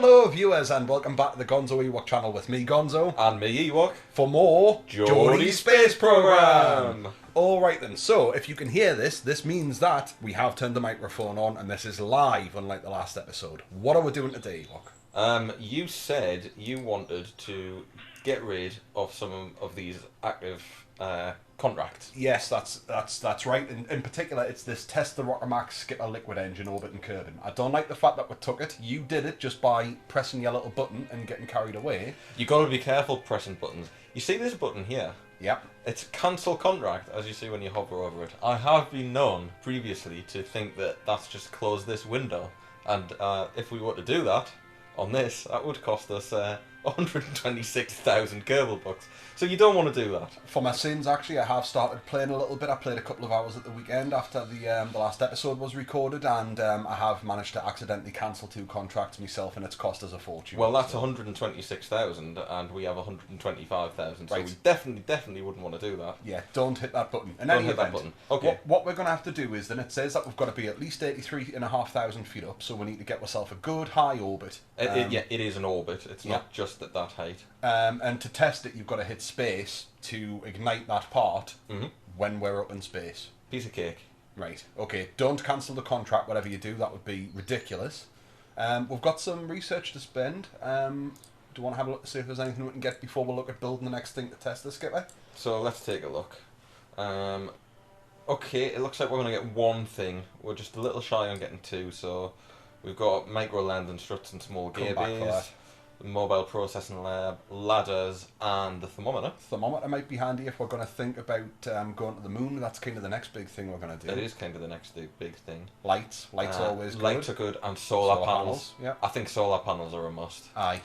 Hello viewers and welcome back to the GonzoEwok channel with me, Gonzo. And me, Ewok. For more Geordie Space Program. Alright then, so if you can hear this, this means that we have turned the microphone on and this is live, unlike the last episode. What are we doing today, Ewok? You said you wanted to get rid of some of these active contracts. Yes, that's right. In particular, it's this test the Rocket Max skipper liquid engine orbit and Kerbal. I don't like the fact that we took it. You did it just by pressing your little button and getting carried away. You got to be careful pressing buttons. You see this button here? Yep. It's cancel contract, as you see when you hover over it. I have been known previously to think that that's just close this window, and if we were to do that on this, that would cost us 126,000 Kerbal bucks. So you don't want to do that. For my sins, actually, I have started playing a little bit. I played a couple of hours at the weekend after the last episode was recorded, and I have managed to accidentally cancel 2 contracts myself, and it's cost us a fortune. Well, that's 126,000, and we have 125,000. Right. So we definitely wouldn't want to do that. Yeah, don't hit that button. In Don't any hit that event, button. Okay. What we're going to have to do is, then it says that we've got to be at least 83,500 feet up, so we need to get ourselves a good high orbit. Yeah, it is an orbit. It's yeah. not just at that height. And to test it, you've got to hit space to ignite that part when we're up in space. Piece of cake. Right, okay, don't cancel the contract, whatever you do, that would be ridiculous. We've got some research to spend. Do you want to have a look to see if there's anything we can get before we look at building the next thing to test the skipper? So let's take a look. Okay, it looks like we're going to get one thing. We're just a little shy on getting 2, so we've got micro landing struts and small gear bays, the mobile processing lab, ladders, and the thermometer. Thermometer might be handy if we're going to think about going to the moon. That's kind of the next big thing we're going to do. It is kind of the next big thing. Lights always good. Lights are good, and solar panels. Yeah. I think solar panels are a must. Aye.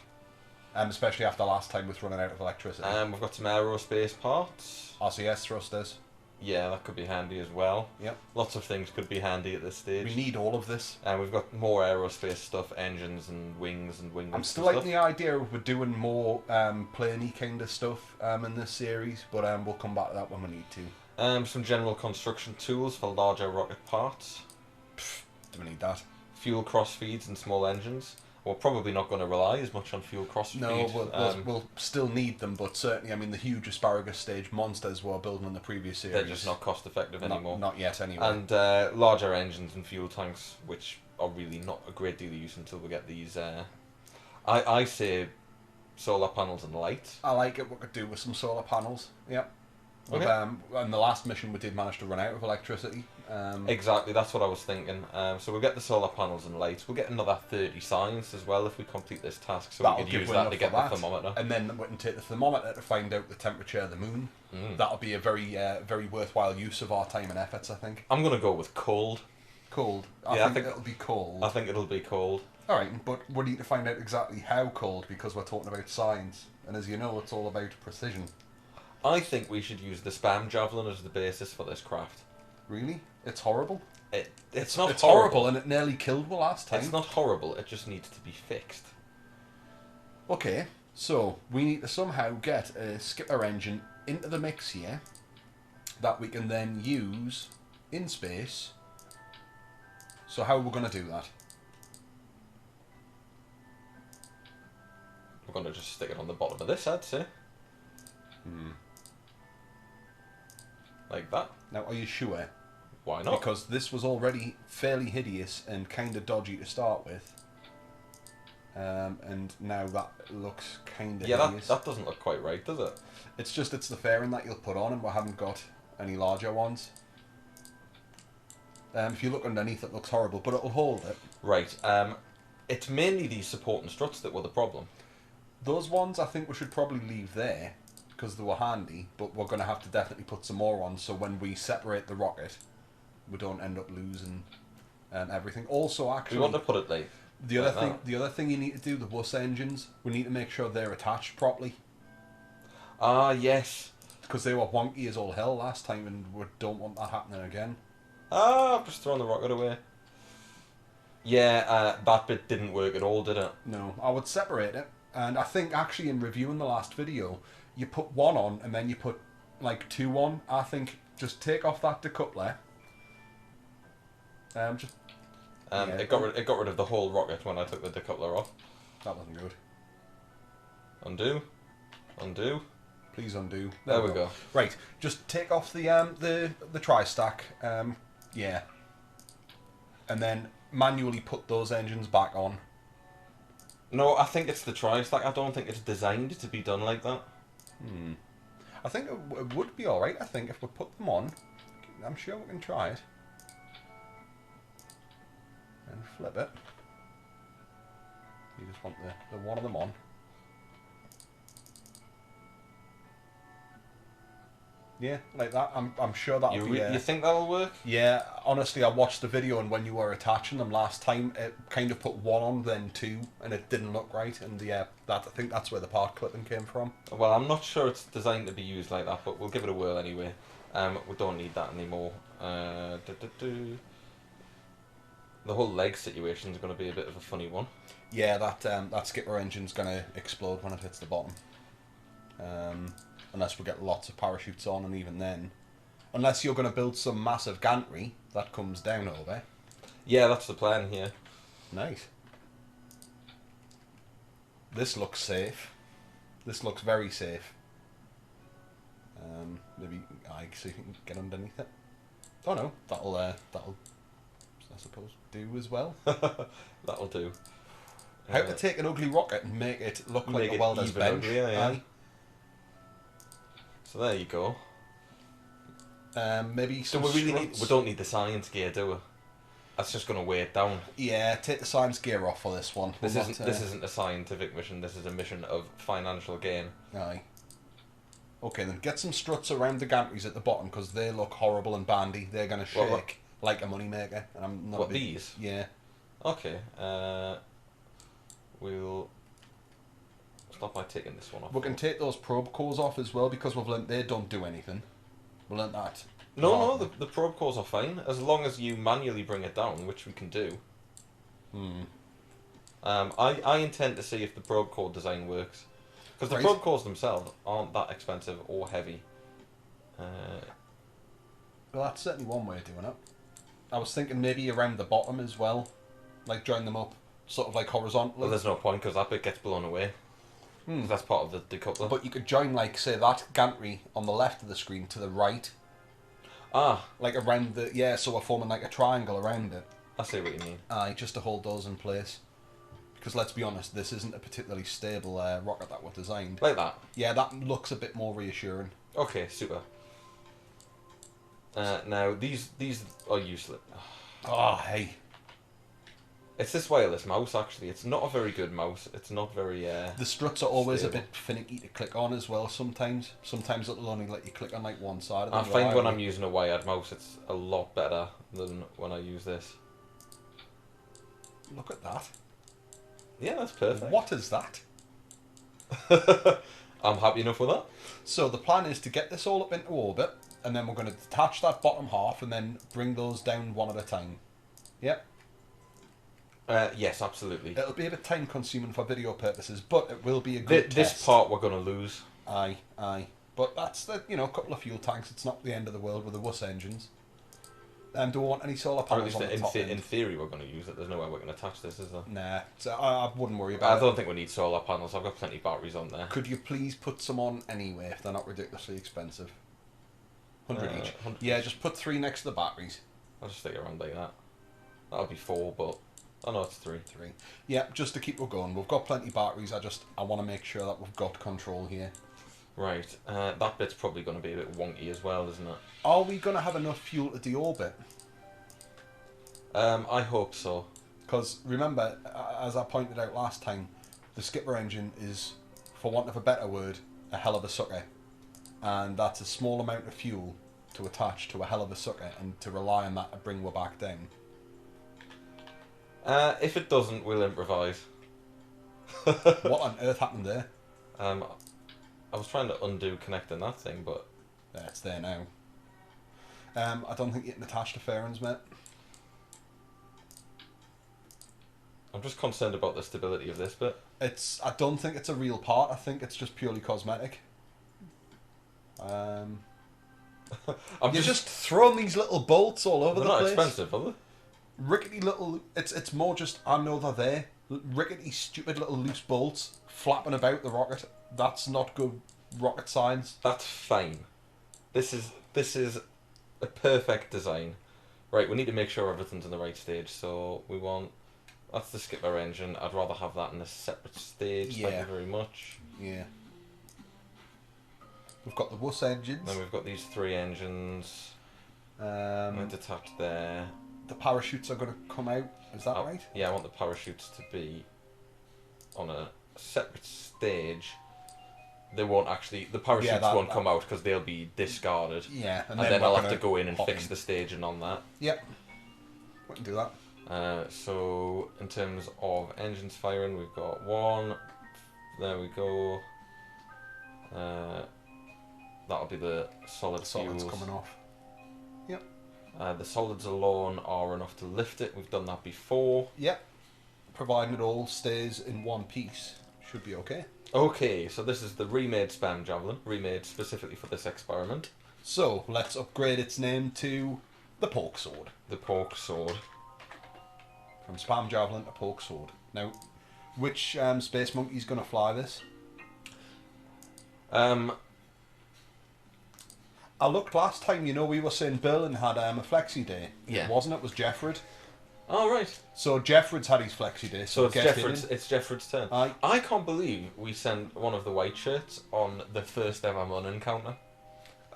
Especially after last time with running out of electricity. We've got some aerospace parts. RCS thrusters. Yeah, that could be handy as well. Yep. Lots of things could be handy at this stage. We need all of this. And we've got more aerospace stuff, engines and wings and wing. I'm still liking the idea of we're doing more planey kind of stuff in this series, but we'll come back to that when we need to. Some general construction tools for larger rocket parts. Do we need that? Fuel cross feeds and small engines. We're probably not going to rely as much on fuel cross feed. No, we'll still need them, but certainly, I mean, the huge asparagus stage monsters we're building in the previous series. They're just not cost effective anymore. Not yet, anyway. And larger engines and fuel tanks, which are really not a great deal of use until we get these. I say solar panels and lights. I like it. We could do with some solar panels. Yep. Okay. On the last mission, we did manage to run out of electricity. Exactly, that's what I was thinking. So we'll get the solar panels and lights. We'll get another 30 science as well if we complete this task. So we could use that to get the thermometer. And then we can take the thermometer to find out the temperature of the moon. That'll be a very worthwhile use of our time and efforts, I think. I'm going to go with cold. Cold? I think it'll be cold. I think it'll be cold. Alright, but we need to find out exactly how cold because we're talking about science. And as you know, it's all about precision. I think we should use the spam javelin as the basis for this craft. Really? It's horrible? It's not it's horrible. And it nearly killed me last time. It's not horrible, it just needs to be fixed. Okay, so we need to somehow get a skipper engine into the mix here that we can then use in space. So how are we going to do that? We're going to just stick it on the bottom of this, I'd say. Like that. Now, are you sure? Why not? Because this was already fairly hideous and kind of dodgy to start with. And now that looks kind of hideous. That doesn't look quite right, does it? It's the fairing that you'll put on and we haven't got any larger ones. If you look underneath, it looks horrible, but it'll hold it. Right. It's mainly these support and struts that were the problem. Those ones I think we should probably leave there because they were handy, but we're going to have to definitely put some more on so when we separate the rocket, we don't end up losing everything. Also, actually, we want to put it like the other thing you need to do, the bus engines, we need to make sure they're attached properly. Ah, yes. Because they were wonky as all hell last time, and we don't want that happening again. Ah, I've just thrown the rocket away. Yeah, that bit didn't work at all, did it? No, I would separate it. And I think actually in reviewing the last video, you put one on and then you put like 2 on. I think just take off that decoupler. It got rid of the whole rocket when I took the decoupler off. That wasn't good. Undo. Undo. Please undo. There we go. Right, just take off the tri-stack. Yeah. And then manually put those engines back on. No, I think it's the tri-stack. I don't think it's designed to be done like that. I think it would be alright, I think, if we put them on. I'm sure we can try it. And flip it. You just want the one of them on. Yeah, like that. I'm sure that'll be... You think that'll work? Yeah, honestly, I watched the video, and when you were attaching them last time, it kind of put one on, then two, and it didn't look right. And yeah, I think that's where the part clipping came from. Well, I'm not sure it's designed to be used like that, but we'll give it a whirl anyway. We don't need that anymore. The whole leg situation is going to be a bit of a funny one. Yeah, that skipper engine's going to explode when it hits the bottom. Unless we get lots of parachutes on, and even then... Unless you're going to build some massive gantry that comes down over. Yeah, that's the plan here. Nice. This looks safe. This looks very safe. Maybe I see if you can get underneath it. Oh no, that'll I suppose do as well. That'll do. How to take an ugly rocket and make it look like a welder's bench. Uglier, yeah. So there you go. Maybe So some we don't need the science gear, do we? That's just going to weigh it down. Yeah, take the science gear off for this one. This isn't a scientific mission. This is a mission of financial gain. Aye. Okay, then get some struts around the gantries at the bottom, because they look horrible and bandy. They're going to shake like a moneymaker. And I'm not. These? Yeah. Okay. We'll stop by taking this one off. We can take those probe cores off as well, because we've learnt they don't do anything. We learnt that. No, the probe cores are fine, as long as you manually bring it down, which we can do. I intend to see if the probe core design works. Because the probe cores themselves aren't that expensive or heavy. Well, that's certainly one way of doing it. I was thinking maybe around the bottom as well. Like join them up, sort of like horizontally. Well, there's no point, because that bit gets blown away. That's part of the decoupler. But you could join, like, say, that gantry on the left of the screen to the right. Ah. Like around the... Yeah, so we're forming like a triangle around it. I see what you mean. Aye, just to hold those in place. Because let's be honest, this isn't a particularly stable rocket that we've designed. Like that? Yeah, that looks a bit more reassuring. Okay, super. Now, these are useless. Oh, hey. It's this wireless mouse, actually. It's not a very good mouse. It's not very, The struts are always stable. a bit finicky to click on as well sometimes. Sometimes it'll only let you click on like one side of them. I find when I'm using a wired mouse, it's a lot better than when I use this. Look at that. Yeah, that's perfect. What is that? I'm happy enough with that. So the plan is to get this all up into orbit, and then we're going to detach that bottom half and then bring those down one at a time. Yep. Yes, absolutely. It'll be a bit time consuming for video purposes, but it will be a good test. This part we're going to lose. Aye, aye. But that's the, a couple of fuel tanks. It's not the end of the world with the WUS engines. Do we want any solar panels on the top end? In theory we're going to use it. There's no way we're going to attach this, is there? Nah, so I wouldn't worry about it. I don't think we need solar panels. I've got plenty of batteries on there. Could you please put some on anyway, if they're not ridiculously expensive? 100 each. 100 yeah, each. just put 3 next to the batteries. I'll just stick it around like that. That'll be 4, but... Oh no, it's 3. 3. Yeah, just to keep it going. We've got plenty of batteries. I want to make sure that we've got control here. Right. That bit's probably going to be a bit wonky as well, isn't it? Are we going to have enough fuel to deorbit? I hope so. Because remember, as I pointed out last time, the skipper engine is, for want of a better word, a hell of a sucker. And that's a small amount of fuel to attach to a hell of a sucker, and to rely on that to bring her back down. If it doesn't, we'll improvise. What on earth happened there? I was trying to undo connecting that thing, but... Yeah, it's there now. I don't think you can attach the fairings, mate. I'm just concerned about the stability of this bit. I don't think it's a real part. I think it's just purely cosmetic. You're just throwing these little bolts all over the place. They're not expensive, are they? Rickety little... It's more just, I know they're there. rickety, stupid little loose bolts flapping about the rocket. That's not good rocket science. That's fine. This is a perfect design. Right, we need to make sure everything's in the right stage. So we want, that's the skipper engine. I'd rather have that in a separate stage. Yeah. Thank you very much. Yeah. We've got the wuss engines. Then we've got these 3 engines. Attached there. The parachutes are going to come out. Is that right? Yeah, I want the parachutes to be on a separate stage. They won't actually. The parachutes won't come out because they'll be discarded. Yeah, and then I'll have to go in and fix the staging on that. Yep. We can do that. So in terms of engines firing, we've got 1. There we go. That'll be the solids fuels coming off. Yep. The solids alone are enough to lift it. We've done that before. Yep. Providing it all stays in one piece, should be okay. Okay, so this is the remade Spam Javelin, remade specifically for this experiment. So let's upgrade its name to the Pork Sword. The Pork Sword. From Spam Javelin to Pork Sword. Now, which space monkey's going to fly this? I looked last time, we were saying Berlin had a flexi day. Yeah. Wasn't it? Was Jeffred? Oh, right. So Jeffred's had his flexi day. So it's Jeffred's turn. Aye. I can't believe we sent one of the white shirts on the first ever Mun encounter.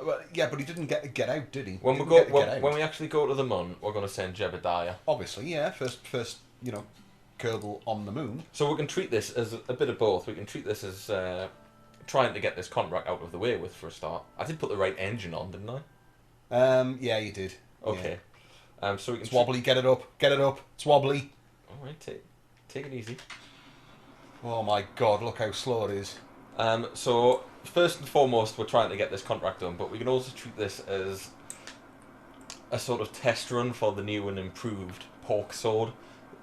Well, yeah, but he didn't get out, did he? When we actually go to the Mun, we're going to send Jebediah. Obviously, yeah. First, Kerbal on the moon. So we can treat this as a bit of both. We can treat this as trying to get this contract out of the way with for a start. I did put the right engine on, didn't I? Yeah, you did. Okay. Yeah. So we can it's wobbly. Get it up. It's wobbly. All right, take it easy. Oh my God! Look how slow it is. So first and foremost, we're trying to get this contract done, but we can also treat this as a sort of test run for the new and improved Pork Sword.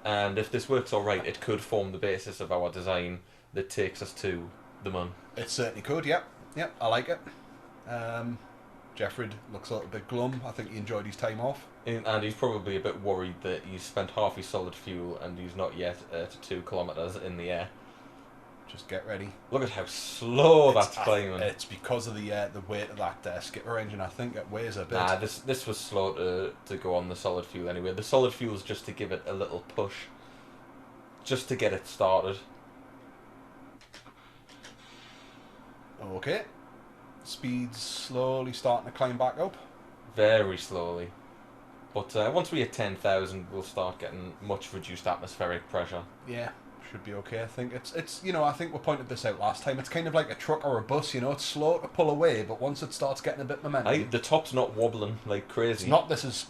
And if this works all right, it could form the basis of our design that takes us to the Mun. It certainly could. Yep. I like it. Jeffred looks a little bit glum. I think he enjoyed his time off. And he's probably a bit worried that he's spent half his solid fuel and he's not yet at 2 kilometres in the air. Just get ready. Look at how slow that's climbing. It's because of the weight of that skipper engine. I think it weighs a bit. Nah, this was slow to go on the solid fuel anyway. The solid fuel is just to give it a little push. Just to get it started. Okay. Speed's slowly starting to climb back up. Very slowly. But once we hit 10,000, we'll start getting much reduced atmospheric pressure. Yeah, should be okay. I think it's I think we pointed this out last time. It's kind of like a truck or a bus. It's slow to pull away, but once it starts getting a bit momentum, the top's not wobbling like crazy. It's not. This is.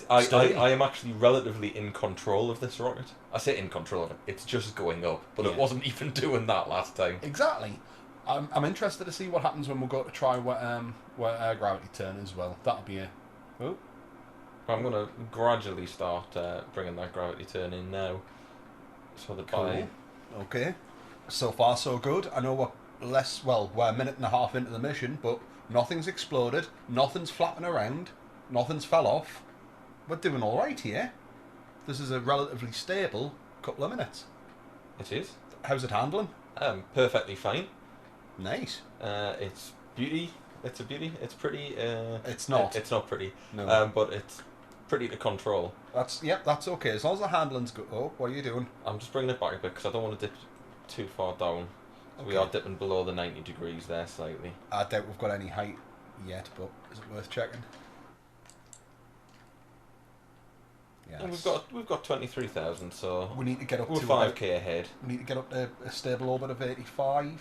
I am actually relatively in control of this rocket. I say in control of it. It's just going up, but it wasn't even doing that last time. Exactly. I'm interested to see what happens when we go to try where gravity turn as well. That'll be a. Oh. I'm going to gradually start bringing that gravity turn in now. So that by... Okay. So far so good. I know we're a minute and a half into the mission, but nothing's exploded, nothing's flapping around, nothing's fell off. We're doing alright here. This is a relatively stable couple of minutes. It is. How's it handling? Perfectly fine. Nice. It's beauty. It's a beauty. It's pretty. It's not. It's not pretty. No. But it's pretty to control. That's okay. As long as the handling's good. Oh, what are you doing? I'm just bringing it back a bit because I don't want to dip too far down. So we are dipping below the 90 degrees there slightly. I doubt we've got any height yet, but is it worth checking? Yeah. We've got 23,000, so we need to get up to 5k ahead. We need to get up to a stable orbit of 85.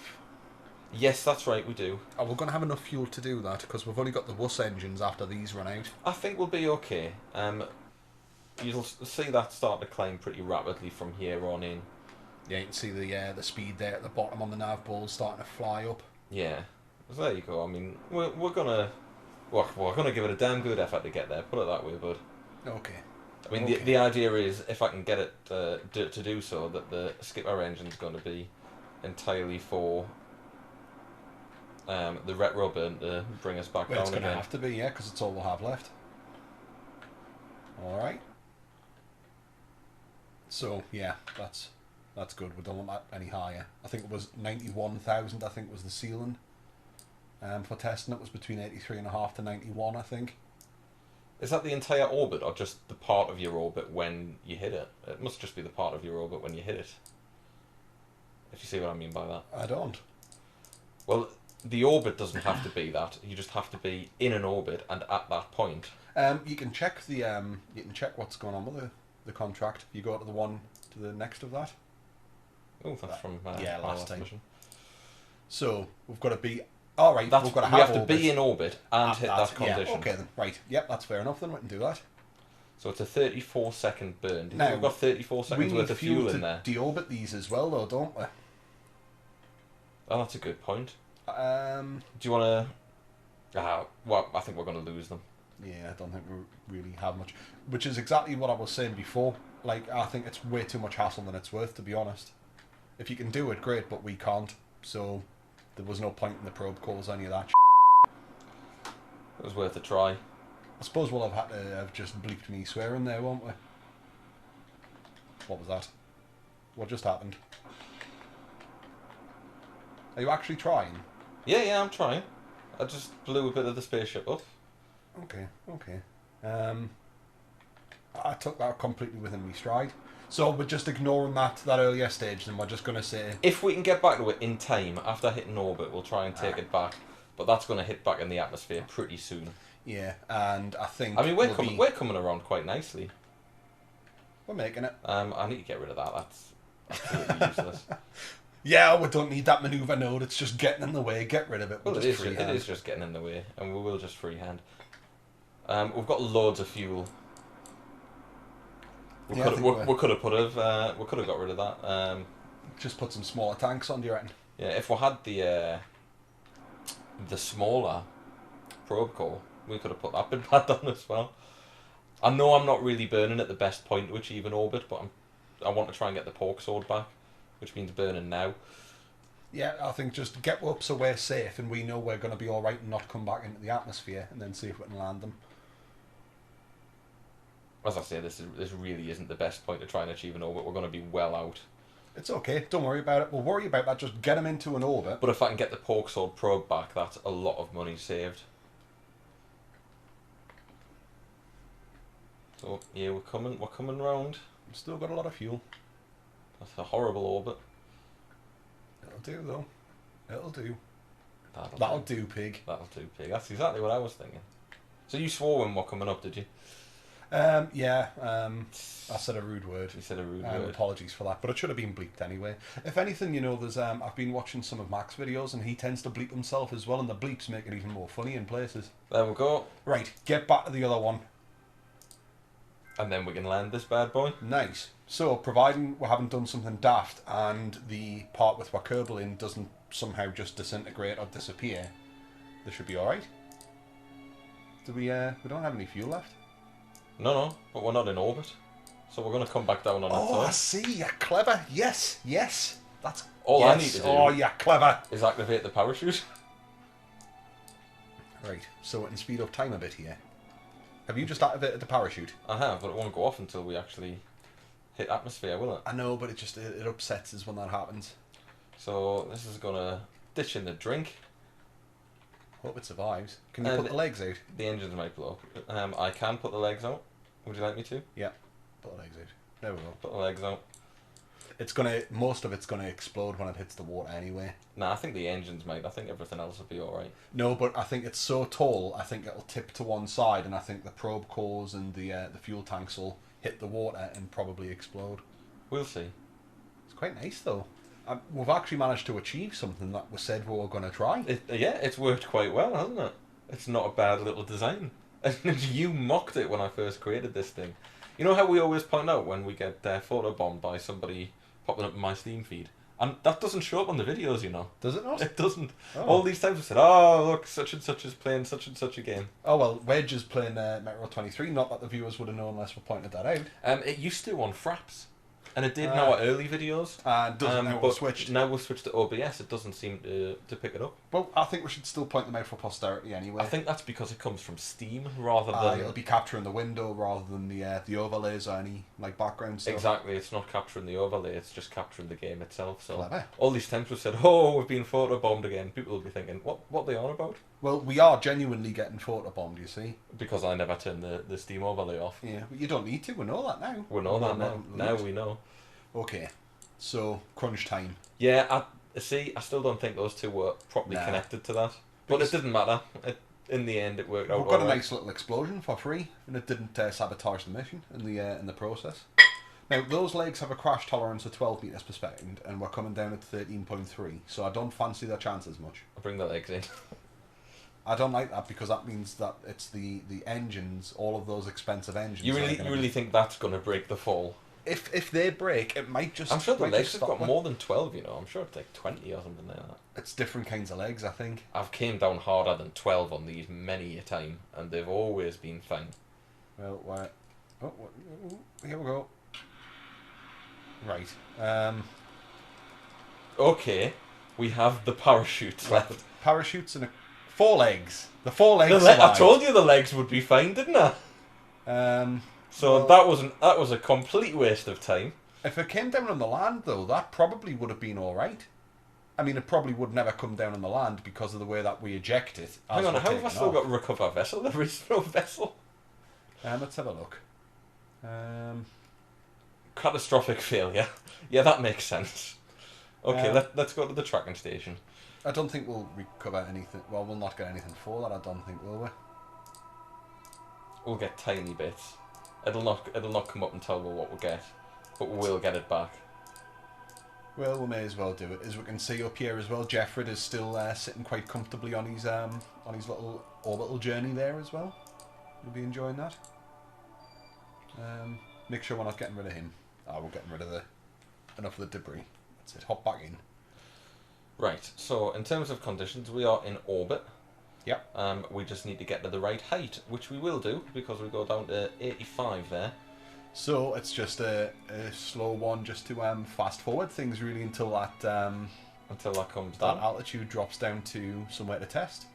Yes, that's right, we do. We're going to have enough fuel to do that because we've only got the wuss engines after these run out. I think we'll be okay. You'll see that start to climb pretty rapidly from here on in. Yeah, you can see the speed there at the bottom on the nav balls starting to fly up. Yeah, so there you go. I mean, we're gonna give it a damn good effort to get there. Put it that way, bud. Okay. I mean, the idea is if I can get it to do so, that the skipper engine's going to be entirely for the retro burn to bring us back down again. It's going to have to be, yeah, because it's all we'll have left. Alright. So, yeah, that's That's good. We don't want that any higher. I think it was 91,000. I think was the ceiling. For testing, it was between 83.5 to 91. I think. Is that the entire orbit, or just the part of your orbit when you hit it? It must just be the part of your orbit when you hit it. If you see what I mean by that. I don't. Well, the orbit doesn't have to be that. You just have to be in an orbit and at that point. You can check the you can check what's going on with the contract. You go to the next of that. Oh, that's from last time. Mission. So we've got to be all right. That's, we've got to we have orbit to be in orbit and hit that condition. Yeah, okay then. Right. Yep, that's fair enough. Then we can do that. So it's a 34-second burn. Now, we've got 34 seconds worth of fuel in there. We deorbit these as well, though, don't we? Oh, that's a good point. Do you want to... well, I think we're going to lose them. Yeah, I don't think we really have much. Which is exactly what I was saying before. Like, I think it's way too much hassle than it's worth, to be honest. If you can do it, great, but we can't. So there was no point in the probe calls, any of that. It was worth a try. I suppose we'll have had to have just bleeped me swearing there, won't we? What was that? What just happened? Are you actually trying? Yeah, I'm trying. I just blew a bit of the spaceship up. Okay. I took that completely within me stride. So we're just ignoring that earlier stage, and we're just going to say... If we can get back to it in time, after hitting orbit, we'll try and take it back. But that's going to hit back in the atmosphere pretty soon. Yeah, and I think... I mean, we're coming around quite nicely. We're making it. I need to get rid of that. That's absolutely useless. Yeah, we don't need that manoeuvre node. It's just getting in the way. Get rid of it. Well, it is just getting in the way, and we will just freehand. We've got loads of fuel. We could have got rid of that. Just put some smaller tanks on, do you reckon? Yeah, if we had the smaller probe core, we could have put that bit back on as well. I know I'm not really burning at the best point to achieve an orbit, but I want to try and get the pork sword back, which means burning now. Yeah, I think just get up so we're safe and we know we're going to be alright and not come back into the atmosphere, and then see if we can land them. As I say, this really isn't the best point to try and achieve an orbit. We're going to be well out. It's okay, don't worry about it. We'll worry about that, just get them into an orbit. But if I can get the pork sword probe back, that's a lot of money saved. So yeah, we're coming round. We've still got a lot of fuel. That's a horrible orbit. It'll do though. It'll do. That'll do, pig. That'll do, pig. That's exactly what I was thinking. So you swore when we're coming up, did you? Yeah. I said a rude word. You said a rude word. Apologies for that, but it should have been bleeped anyway. If anything, you know, there's I've been watching some of Mac's videos, and he tends to bleep himself as well, and the bleeps make it even more funny in places. There we go. Right, get back to the other one. And then we can land this bad boy. Nice. So, providing we haven't done something daft and the part with our Kerbal in doesn't somehow just disintegrate or disappear, this should be alright. We don't have any fuel left. No, but we're not in orbit. So we're going to come back down on that side. Oh, I see. You're clever. Yes. That's all I need to do. Oh, you're clever. Is activate the parachute. Right. So we can speed up time a bit here. Have you just activated the parachute? I have, but it won't go off until we actually hit atmosphere, will it? I know, but it upsets us when that happens. So this is going to ditch in the drink. Hope it survives. Can you put the legs out? The engines might blow up. I can put the legs out. Would you like me to? Yeah. Put the legs out. There we go. Put the legs out. Most of it's gonna explode when it hits the water anyway. Nah, I think the engines might. I think everything else will be alright. No, but I think it's so tall, I think it'll tip to one side, and I think the probe cores and the fuel tanks will hit the water and probably explode. We'll see. It's quite nice though. We've actually managed to achieve something that we said we were going to try. It's worked quite well, hasn't it? It's not a bad little design. You mocked it when I first created this thing. You know how we always point out when we get photobombed by somebody popping up in my Steam feed? And that doesn't show up on the videos, you know. Does it not? It doesn't. Oh. All these times we said, oh, look, such and such is playing such and such a game. Oh, well, Wedge is playing Metro 23, not that the viewers would have known unless we pointed that out. It used to on Fraps. And it did in our early videos. Doesn't now but we've switched. now we've switched to OBS, it doesn't seem to pick it up. Well, I think we should still point them out for posterity anyway. I think that's because it comes from Steam rather than... It'll be capturing the window rather than the overlays or any like background stuff. Exactly, it's not capturing the overlay, it's just capturing the game itself. So Clever. all these times we've said, oh, we've been photobombed again, people will be thinking, what are they on about? Well, we are genuinely getting photobombed, you see. Because I never turn the Steam overlay off. Yeah, but you don't need to, we know that now. We know that now. Now we know. Okay, so crunch time. Yeah, I still don't think those two were properly connected to that. But it didn't matter. In the end, it worked out. We've got a nice little explosion for free, and it didn't sabotage the mission in the process. Now, those legs have a crash tolerance of 12 metres per second, and we're coming down at 13.3, so I don't fancy their chances much. I'll bring the legs in. I don't like that because that means that it's the engines, all of those expensive engines. You really think that's going to break the fall? If they break, it might just... I'm sure the legs just have got stop more than 12, you know. I'm sure it's like 20 or something like that. It's different kinds of legs, I think. I've came down harder than 12 on these many a time, and they've always been fine. Well, why? Oh, here we go. Right. Okay, we have the parachutes left. Parachutes and 4 legs. The 4 legs. I told you the legs would be fine, didn't I? So well, that was a complete waste of time. If it came down on the land, though, that probably would have been all right. I mean, it probably would never come down on the land because of the way that we eject it. Hang on, how have I still got recover vessel? There is no vessel. Let's have a look. Catastrophic failure. Yeah, that makes sense. Okay, let's go to the tracking station. I don't think we'll recover anything. Well, we'll not get anything for that, I don't think, will we? We'll get tiny bits. It'll not come up and tell what we'll get, but we will get it back. Well, we may as well do it. As we can see up here as well, Jeffred is still sitting quite comfortably on his little orbital journey there as well. You'll be enjoying that. Make sure we're not getting rid of him. We're getting rid of enough of the debris. That's it. Hop back in. Right. So in terms of conditions, we are in orbit. Yep. We just need to get to the right height, which we will do because we go down to 85 there. So it's just a slow one, just to fast forward things really until that comes down. That altitude drops down to somewhere to test.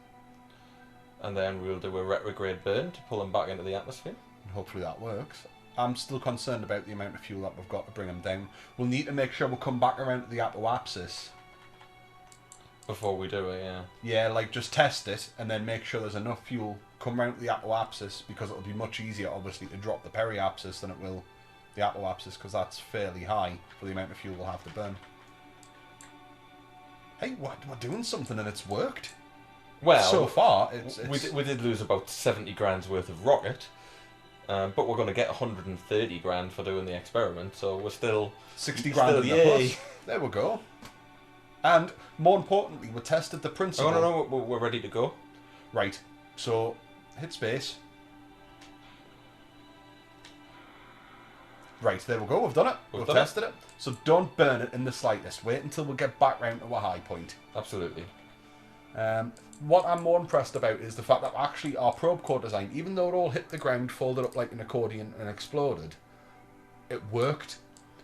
And then we'll do a retrograde burn to pull them back into the atmosphere. And hopefully that works. I'm still concerned about the amount of fuel that we've got to bring them down. We'll need to make sure we'll come back around to the apoapsis. Before we do it, yeah. Yeah, like just test it and then make sure there's enough fuel. Come round to the apoapsis because it'll be much easier, obviously, to drop the periapsis than it will the apoapsis because that's fairly high for the amount of fuel we'll have to burn. Hey, we're doing something and it's worked. Well, so far, we did lose about 70 grand's worth of rocket, but we're going to get 130 grand for doing the experiment, so we're still 60 grand in the plus. There we go. And more importantly, we tested the principle. Oh no, we're ready to go. Right. So hit space. Right, there we go. We've done it. We've tested it. So don't burn it in the slightest. Wait until we get back round to a high point. Absolutely. What I'm more impressed about is the fact that actually our probe core design, even though it all hit the ground, folded up like an accordion and exploded, it worked.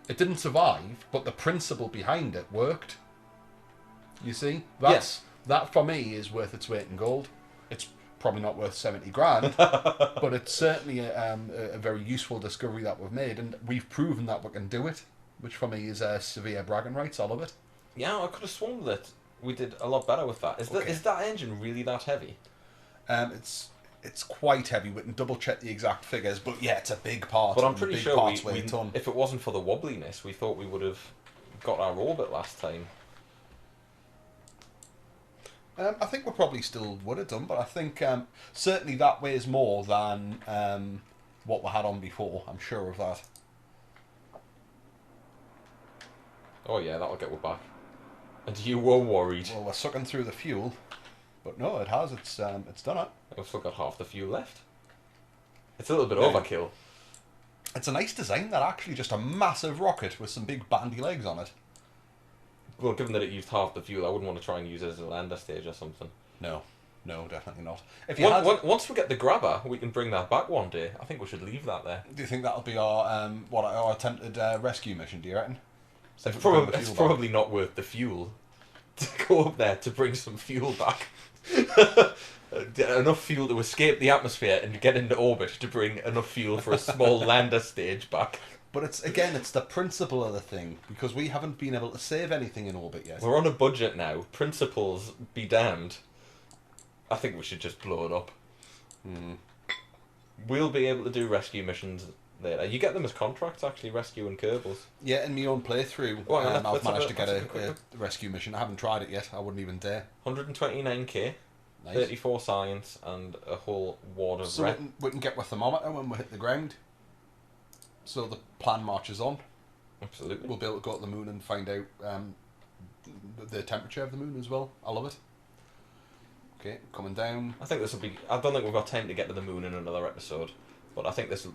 It didn't survive, but the principle behind it worked. You see? That for me is worth its weight in gold. It's probably not worth 70 grand, but it's certainly a very useful discovery that we've made, and we've proven that we can do it, which for me is severe bragging rights, all of it. Yeah, I could have sworn that we did a lot better with that. Is that engine really that heavy? It's quite heavy. We can double check the exact figures, but yeah, it's a big part. But I'm pretty sure if it wasn't for the wobbliness, we thought we would have got our orbit last time. I think we probably still would have done, but I think certainly that weighs more than what we had on before. I'm sure of that. Oh yeah, that'll get we back. And you were worried. Well, we're sucking through the fuel, but no, it has. It's done it. We've still got half the fuel left. It's a little bit overkill. It's a nice design. That actually just a massive rocket with some big bandy legs on it. Well, given that it used half the fuel, I wouldn't want to try and use it as a lander stage or something. No. No, definitely not. If you had, Once we get the grabber, we can bring that back one day. I think we should leave that there. do you think that'll be our attempted rescue mission? Do you reckon? It's probably not worth the fuel to go up there to bring some fuel back. Enough fuel to escape the atmosphere and get into orbit to bring enough fuel for a small lander stage back. But it's the principle of the thing, because we haven't been able to save anything in orbit yet. We're on a budget now. Principles be damned. I think we should just blow it up. We'll be able to do rescue missions later. You get them as contracts, actually, rescuing Kerbals. Yeah, in my own playthrough, Well, I've managed to get a rescue mission. I haven't tried it yet. I wouldn't even dare. 129k, Nice. 34 science, and a whole ward of So we can get with thermometer when we hit the ground. So the plan marches on. Absolutely. We'll be able to go to the moon and find out the temperature of the moon as well. I love it. Okay, coming down. I think this will be. I don't think we've got time to get to the moon in another episode, but I think this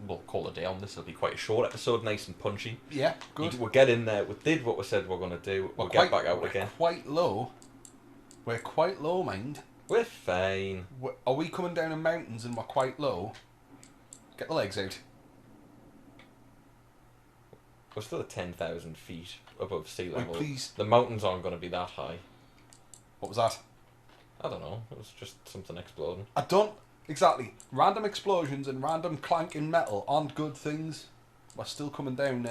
we'll call it a day on. This will be quite a short episode, nice and punchy. Yeah, good. We'll get in there. We did what we said we're going to do. We'll get back out again. Quite low. We're quite low, mind. We're fine. Are we coming down in mountains and we're quite low? Get the legs out. We're still at 10,000 feet above sea level. Please. The mountains aren't going to be that high. What was that? I don't know. It was just something exploding. I don't exactly. Random explosions and random clanking metal aren't good things. We're still coming down.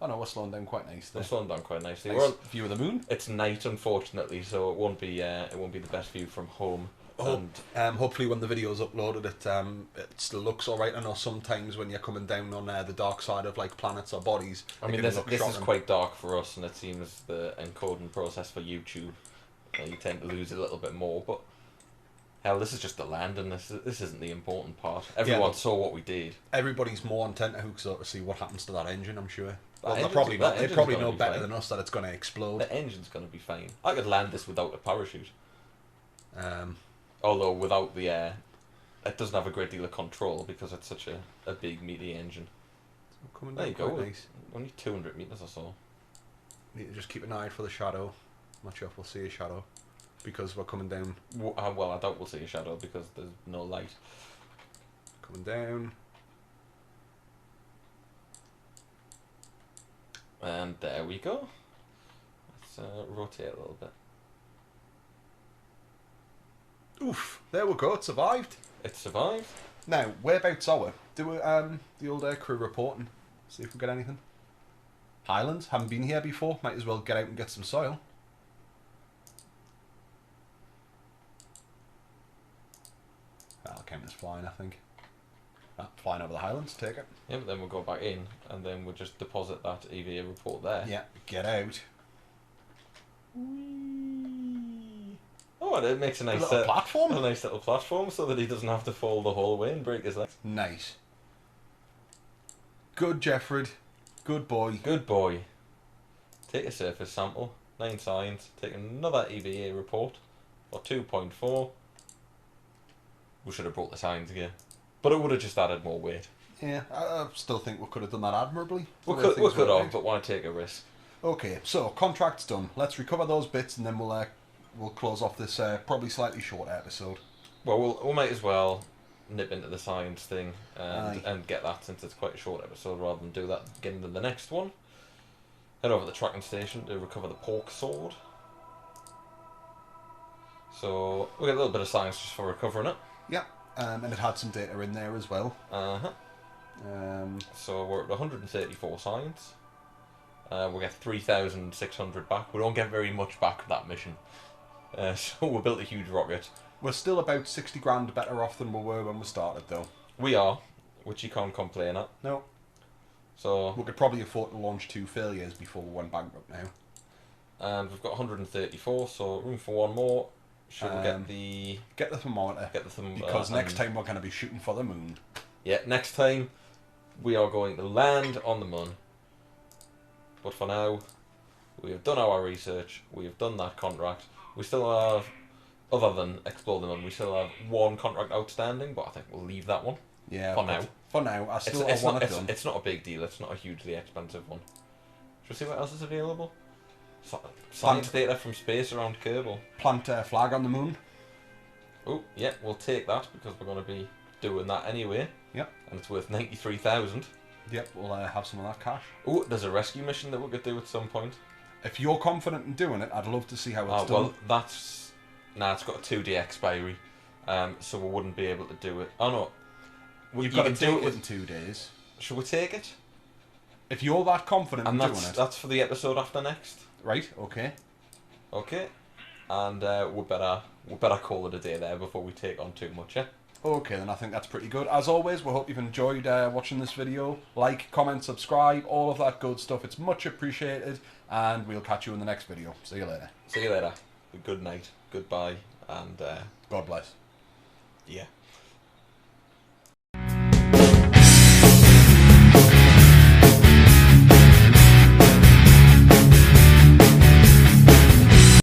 Oh no, we're slowing down quite nicely. We're slowing down quite nicely. Nice view of the moon. It's night, unfortunately, so it won't be the best view from home. Hopefully when the video's uploaded it still looks alright. I know sometimes when you're coming down on the dark side of like planets or bodies, I mean this is quite dark for us, and it seems the encoding process for YouTube you tend to lose a little bit more, but hell, this is just the landing. This isn't the important part. Everyone saw what we did. Everybody's more on tenterhooks though to see what happens to that engine, I'm sure. Well, they probably know better than us that it's going to explode. The engine's going to be fine. I could land this without a parachute. Although without the air, it doesn't have a great deal of control because it's such a big, meaty engine. There you go. Nice. Only 200 metres or so. Need to just keep an eye out for the shadow. I'm not sure if we'll see a shadow because we're coming down. Well, I doubt we'll see a shadow because there's no light. Coming down. And there we go. Let's rotate a little bit. Oof! There we go. It survived. It survived. Now, whereabouts are we? Do the old air crew reporting. See if we get anything. Highlands. Haven't been here before. Might as well get out and get some soil. That'll count as flying, I think. Flying over the Highlands, take it. Yeah, but then we'll go back in, and then we'll just deposit that EVA report there. Yeah, get out. Whee. Oh, and it makes a nice little platform. A nice little platform, so that he doesn't have to fall the whole way and break his legs. Nice. Good, Jeffrey. Good boy. Good boy. Take a surface sample. 9 science. Take another EVA report for 2.4. We should have brought the science gear. But it would have just added more weight. Yeah, I still think we could have done that admirably. We could have, but why take a risk? Okay, so contract's done. Let's recover those bits and then we'll close off this probably slightly short episode. Well, we might as well nip into the science thing and get that, since it's quite a short episode, rather than do that get into the next one. Head over to the tracking station to recover the pork sword. So we'll get a little bit of science just for recovering it. Yeah. And it had some data in there as well. So we're at 134 science. We'll get 3,600 back. We don't get very much back for that mission. So we built a huge rocket. We're still about 60 grand better off than we were when we started, though. We are, which you can't complain at. No. So we could probably afford to launch 2 failures before we went bankrupt now. And we've got 134, so room for one more. Should we get the thermometer? Get the thermometer. Because next time we're going to be shooting for the moon. Yeah, next time we are going to land on the moon. But for now, we have done our research. We have done that contract. We still have, other than explore the moon, we still have 1 contract outstanding. But I think we'll leave that one. Yeah. For now. For now, I still want it done. It's not a big deal. It's not a hugely expensive one. Should we see what else is available? Science data from space around Kerbal. Plant a flag on the moon. Oh, yeah, we'll take that because we're going to be doing that anyway. Yep. And it's worth 93,000. Yep, we'll have some of that cash. Oh, there's a rescue mission that we could do at some point. If you're confident in doing it, I'd love to see how it's done. Well, that's... Nah, it's got a 2-day expiry. So we wouldn't be able to do it. Oh, no. You've got to do it in 2 days. Should we take it? If you're that confident in doing it. That's for the episode after next. Right, okay. Okay. And we better call it a day there before we take on too much, yeah? Okay, then I think that's pretty good. As always, we hope you've enjoyed watching this video. Like, comment, subscribe, all of that good stuff. It's much appreciated, and we'll catch you in the next video. See you later. See you later. Good night. Goodbye. And... God bless. Yeah.